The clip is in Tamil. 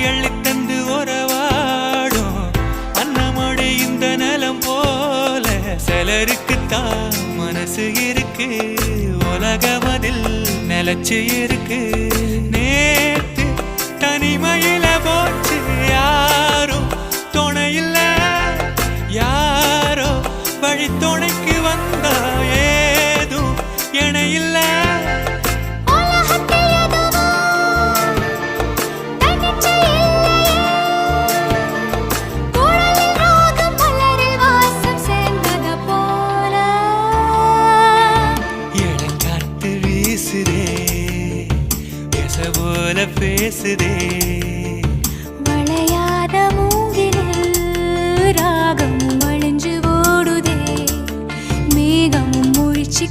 அள்ளி தந்து உறவாடும் அன்னமொழி இந்த நிலம் போல சிலருக்குத்தான் மனசு இருக்கு உலகமதில் நிலச்சு இருக்கு நேத்து தனிமையில போச்சு யாரும் துணையில்ல யாரோ வழி துணைக்கு வந்தா ஏதும் இணையில்ல போல பேசுதே வளையாத மூங்கிலில் ராகமும் வளைஞ்சு ஓடுதே மேகமும் முழிச்சு